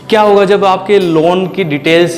क्या होगा जब आपके लोन की डिटेल्स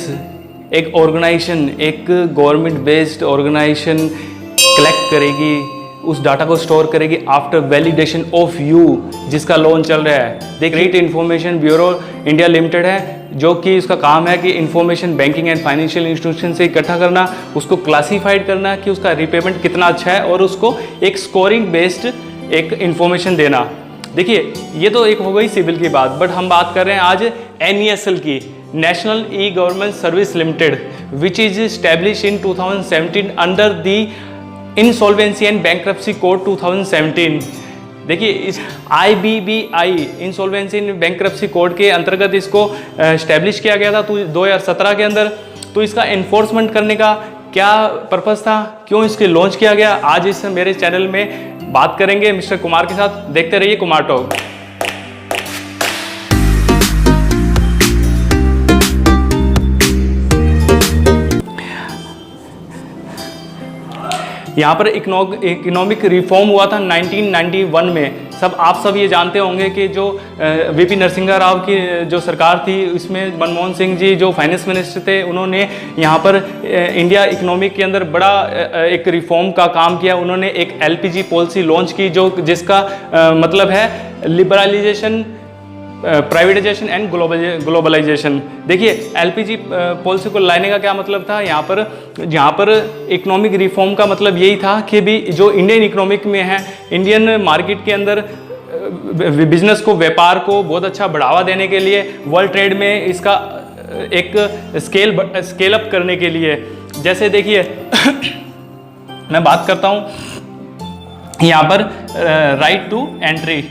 एक ऑर्गेनाइजेशन, एक गवर्नमेंट बेस्ड ऑर्गेनाइजेशन कलेक्ट करेगी, उस डाटा को स्टोर करेगी आफ्टर वैलिडेशन ऑफ यू, जिसका लोन चल रहा है। देखिए credit information bureau India limited है, जो कि इसका काम है कि information banking and financial institution से इकट्ठा करना, उसको क्लासीफाइड करना कि उसका रिपेमेंट कितना अच्छा है, और उसको एक स्कोरिंग बेस्ड एक इंफॉर्मेशन देना। देखिए ये तो एक हो गई सिविल की बात, बट हम बात कर रहे हैं आज NESL की, national e government service limited, which is establish in 2017 under the insolvency and bankruptcy code 2017। देखिए इस IBBI insolvency and bankruptcy code के अंतर्गत इसको एस्टैब्लिश किया गया था 2017 के अंदर। तो इसका एनफोर्समेंट करने का क्या पर्पस था, क्यों इसके लॉन्च किया गया, आज इस मेरे चैनल में बात करेंगे मिस्टर कुमार के साथ। देखते रहिए कुमार टॉक। यहाँ पर इकोनॉमिक रिफॉर्म हुआ था 1991 में। आप सब ये जानते होंगे कि जो VP नरसिंहा राव की जो सरकार थी, इसमें मनमोहन सिंह जी जो फाइनेंस मिनिस्टर थे, उन्होंने यहाँ पर इंडिया इकोनॉमिक के अंदर बड़ा एक रिफॉर्म का काम किया। उन्होंने एक LPG पॉलिसी लॉन्च की, जिसका मतलब है लिबरलाइजेशन, प्राइवेटाइजेशन एंड ग्लोबलाइजेशन। देखिए LPG पॉलिसी को लाने का क्या मतलब था, यहाँ पर इकोनॉमिक रिफॉर्म का मतलब यही था कि भी जो इंडियन इकोनॉमिक में है, इंडियन मार्केट के अंदर बिजनेस को, व्यापार को बहुत अच्छा बढ़ावा देने के लिए, वर्ल्ड ट्रेड में इसका एक स्केल अप करने के लिए। जैसे देखिए मैं बात करता हूँ यहाँ पर राइट टू एंट्री।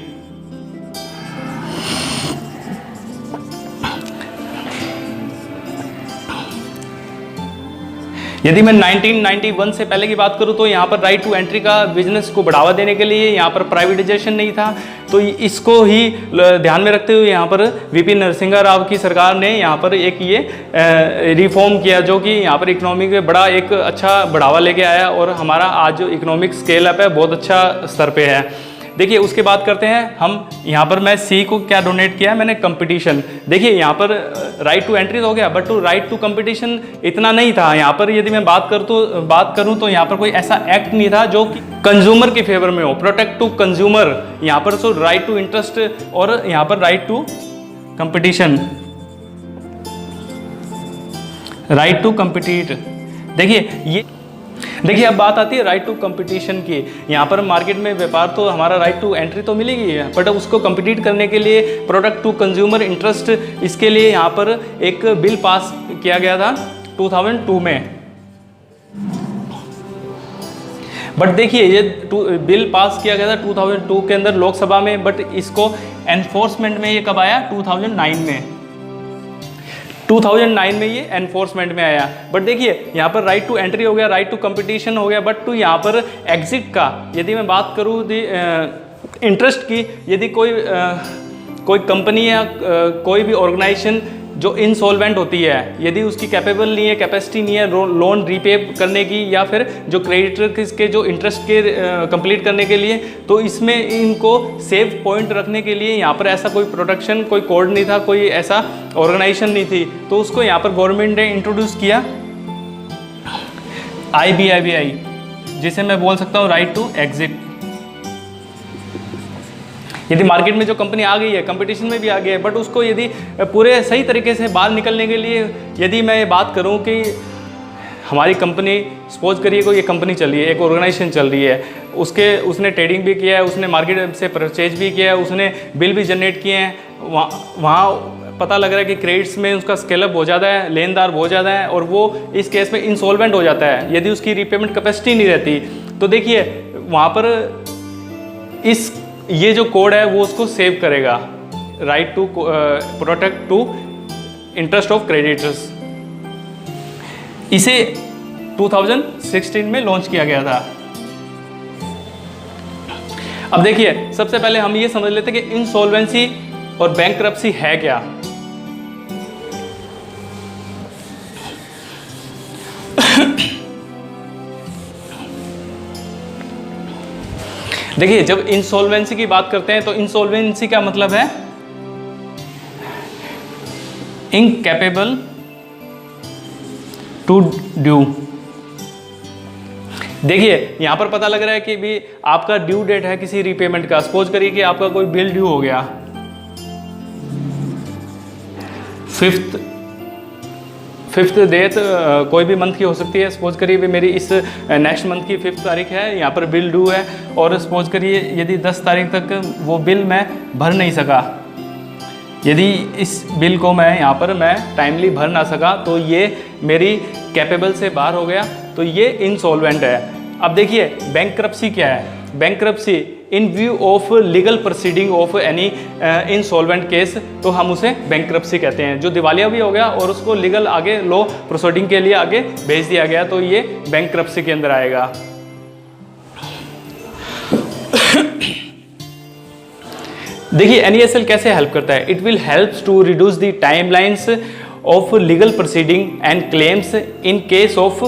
यदि मैं 1991 से पहले की बात करूं तो यहाँ पर राइट टू एंट्री का बिजनेस को बढ़ावा देने के लिए यहाँ पर प्राइवेटाइजेशन नहीं था। तो इसको ही ध्यान में रखते हुए यहाँ पर VP नरसिंहा राव की सरकार ने यहाँ पर एक ये रिफॉर्म किया, जो कि यहाँ पर इकोनॉमिक में बड़ा एक अच्छा बढ़ावा लेके आया, और हमारा आज जो इकोनॉमिक स्केल अप है बहुत अच्छा स्तर पे है। देखिए उसके बाद करते हैं हम, यहाँ पर मैं C को क्या डोनेट किया है मैंने, कंपटीशन। देखिए यहाँ पर राइट टू एंट्री तो हो गया, but to write to competition इतना नहीं था। यहाँ पर यदि मैं बात करूँ तो यहाँ पर कोई ऐसा एक्ट नहीं था जो कि कंज्यूमर के फेवर में हो, प्रोटेक्ट टू कंज्यूमर। यहाँ पर सो राइट टू इंटरेस्ट और यहाँ पर right to competition, right to compete. देखिए अब बात आती है राइट टू कंपटीशन की। यहाँ पर मार्केट में व्यापार तो हमारा राइट टू एंट्री तो मिलेगी है, बट उसको कंपीट करने के लिए प्रोडक्ट टू कंज्यूमर इंटरेस्ट, इसके लिए यहाँ पर एक बिल पास किया गया था 2002 में। बट देखिए ये बिल पास किया गया था 2002 के अंदर लोकसभा में, बट इसको एनफोर्समेंट में ये कब आया, 2009 में। 2009 में ये एनफोर्समेंट में आया। बट देखिए यहाँ पर राइट टू एंट्री हो गया, राइट टू कंपटीशन हो गया, बट टू यहाँ पर एग्जिट का यदि मैं बात करूँ इंटरेस्ट की, यदि कोई कंपनी या कोई भी ऑर्गेनाइजेशन जो इंसॉल्वेंट होती है, यदि उसकी कैपेबल नहीं है, कैपेसिटी नहीं है लोन रीपे करने की, या फिर जो क्रेडिटर के जो इंटरेस्ट के कंप्लीट करने के लिए, तो इसमें इनको सेव पॉइंट रखने के लिए यहाँ पर ऐसा कोई प्रोटेक्शन, कोई कोड नहीं था, कोई ऐसा ऑर्गेनाइजेशन नहीं थी। तो उसको यहाँ पर गवर्नमेंट ने इंट्रोड्यूस किया IBIBI, जिसे मैं बोल सकता हूँ राइट टू एग्जिट। यदि मार्केट में जो कंपनी आ गई है, कंपटीशन में भी आ गई है, बट उसको यदि पूरे सही तरीके से बाहर निकलने के लिए, यदि मैं ये बात करूं कि हमारी कंपनी, सपोज करिए कोई ये कंपनी चल रही है, एक ऑर्गेनाइजेशन चल रही है, उसने ट्रेडिंग भी किया है, उसने मार्केट से परचेज भी किया है, उसने बिल भी जनरेट किए हैं, वहाँ पता लग रहा है कि क्रेडिट्स में उसका स्केलअप बहुत ज़्यादा है, लेनदार बहुत ज़्यादा है, और वो इस केस में इंसॉल्वेंट हो जाता है यदि उसकी रीपेमेंट कैपेसिटी नहीं रहती। तो देखिए वहाँ पर ये जो कोड है वो उसको सेव करेगा, right to protect to interest of creditors. इसे 2016 में लॉन्च किया गया था। अब देखिए सबसे पहले हम ये समझ लेते हैं कि इंसॉल्वेंसी और बैंक्रप्सी है क्या। देखिए जब इंसॉल्वेंसी की बात करते हैं तो इंसॉल्वेंसी का मतलब है इनकैपेबल टू ड्यू। देखिए यहाँ पर पता लग रहा है कि भी आपका ड्यू डेट है किसी रीपेमेंट का। सपोज करिए कि आपका कोई बिल ड्यू हो गया, फिफ्थ डेट कोई भी मंथ की हो सकती है। सपोज करिए भी मेरी इस नेक्स्ट मंथ की 5 तारीख है, यहाँ पर बिल ड्यू है, और सपोज करिए यदि 10 तारीख तक वो बिल मैं भर नहीं सका, यदि इस बिल को मैं टाइमली भर ना सका, तो ये मेरी कैपेबल से बाहर हो गया, तो ये इंसॉल्वेंट है। अब देखिए बैंकरप्सी क्या है। Bankruptcy in view of legal proceeding of any insolvent case, तो हम उसे बैंकरप्सी कहते हैं। जो दिवालिया भी हो गया और उसको लीगल आगे लॉ प्रोसीडिंग के लिए आगे भेज दिया गया, तो ये बैंकरप्सी के अंदर आएगा। देखिए NESL कैसे हेल्प करता है। It will helps to reduce the timelines of legal proceeding and claims in case of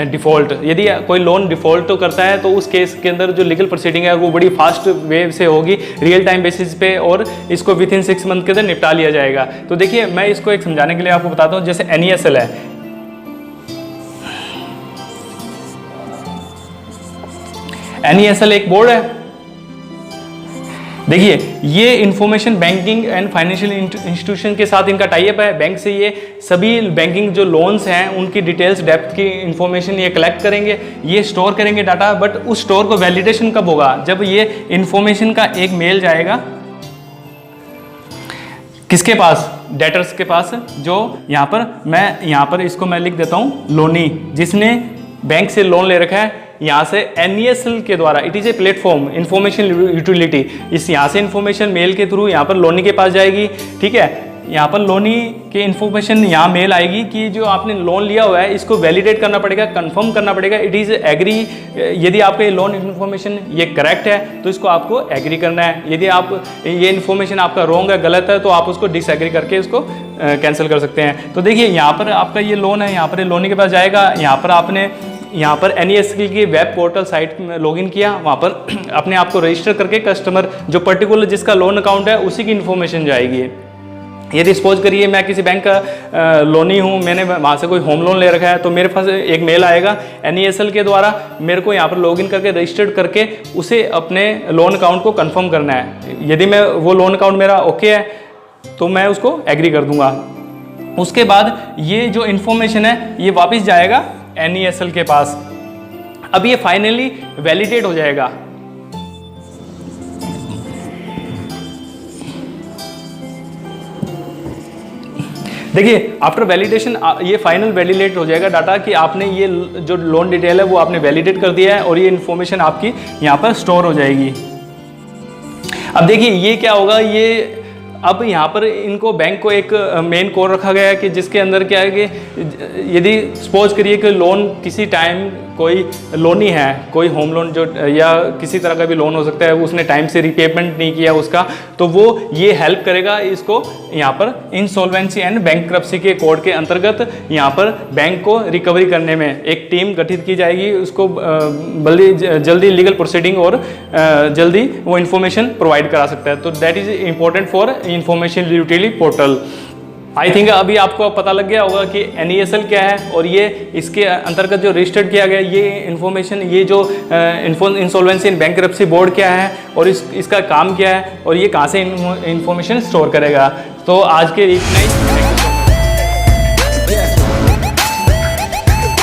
default. यदि कोई लोन डिफ़ॉल्ट तो करता है, तो उस केस के अंदर जो लीगल प्रोसीडिंग है वो बड़ी फास्ट वे से होगी, रियल टाइम बेसिस पे, और इसको विथिन 6 मंथ के अंदर निपटा लिया जाएगा। तो देखिए मैं इसको एक समझाने के लिए आपको बताता हूँ। जैसे NESL है, NESL एक बोर्ड है। देखिए ये information banking and financial institution के साथ इनका टाई अप है। बैंक से ये सभी बैंकिंग जो लोन्स हैं उनकी डिटेल्स, डेप्थ की इंफॉर्मेशन ये कलेक्ट करेंगे, ये स्टोर करेंगे डाटा। बट उस स्टोर को वैलिडेशन कब होगा? जब ये इंफॉर्मेशन का एक मेल जाएगा किसके पास? डेटर्स के पास। जो यहाँ पर इसको मैं लिख देता हूँ लोनी, जिसने बैंक से लोन ले रखा है। यहाँ से NESL के द्वारा, it is a platform information utility, इस यहाँ से इंफॉर्मेशन मेल के थ्रू यहाँ पर लोनी के पास जाएगी। ठीक है, यहाँ पर लोनी के इंफॉर्मेशन यहाँ मेल आएगी कि जो आपने लोन लिया हुआ है इसको वैलिडेट करना पड़ेगा, कंफर्म करना पड़ेगा। It is agree. यदि आपका ये लोन इन्फॉर्मेशन ये करेक्ट है तो इसको आपको एग्री करना है। यदि आप ये इन्फॉर्मेशन आपका रॉन्ग है, गलत है, तो आप उसको डिसएग्री करके इसको कैंसिल कर सकते हैं। तो देखिए यहाँ पर आपका ये लोन है, यहाँ पर लोनी के पास जाएगा। यहाँ पर NESL की वेब पोर्टल साइट में लॉगिन किया, वहाँ पर अपने आप को रजिस्टर करके कस्टमर जो पर्टिकुलर जिसका लोन अकाउंट है उसी की इन्फॉर्मेशन जाएगी। यदि सपोज करिए मैं किसी बैंक का लोनी हूँ, मैंने वहाँ से कोई होम लोन ले रखा है, तो मेरे पास एक मेल आएगा NESL के द्वारा, मेरे को यहाँ पर लॉगिन करके रजिस्टर्ड करके उसे अपने लोन अकाउंट को कंफर्म करना है। यदि मैं वो लोन अकाउंट मेरा ओके है तो मैं उसको एग्री कर दूंगा। उसके बाद ये जो इन्फॉर्मेशन है ये वापस जाएगा NESL के पास। अब ये फाइनली वैलिडेट हो जाएगा। देखिए आफ्टर वैलिडेशन ये फाइनल वैलिडेट हो जाएगा डाटा कि आपने ये जो लोन डिटेल है वो आपने वैलिडेट कर दिया है, और ये इन्फॉर्मेशन आपकी यहाँ पर स्टोर हो जाएगी। अब देखिए ये क्या होगा, ये अब यहाँ पर इनको बैंक को एक मेन कोड रखा गया है कि जिसके अंदर क्या है कि यदि सपोज करिए कि लोन किसी टाइम कोई लोनी है, कोई होम लोन जो या किसी तरह का भी लोन हो सकता है, उसने टाइम से रिपेमेंट नहीं किया उसका, तो वो ये हेल्प करेगा इसको यहाँ पर इंसॉल्वेंसी एंड बैंकरप्सी के कोड के अंतर्गत यहाँ पर बैंक को रिकवरी करने में एक टीम गठित की जाएगी। उसको जल्दी लीगल प्रोसीडिंग और जल्दी वो इन्फॉर्मेशन प्रोवाइड करा सकता है। तो that is important for information utility portal. I think अभी आपको पता लग गया होगा कि NESL क्या है, और ये इसके अंतर्गत जो रजिस्टर्ड किया गया ये इन्फॉर्मेशन, ये जो इंसॉल्वेंसी एंड बैंकरप्सी बोर्ड क्या है, और इसका काम क्या है, और ये कहाँ से इन्फॉर्मेशन स्टोर करेगा। तो आज के इतना ही।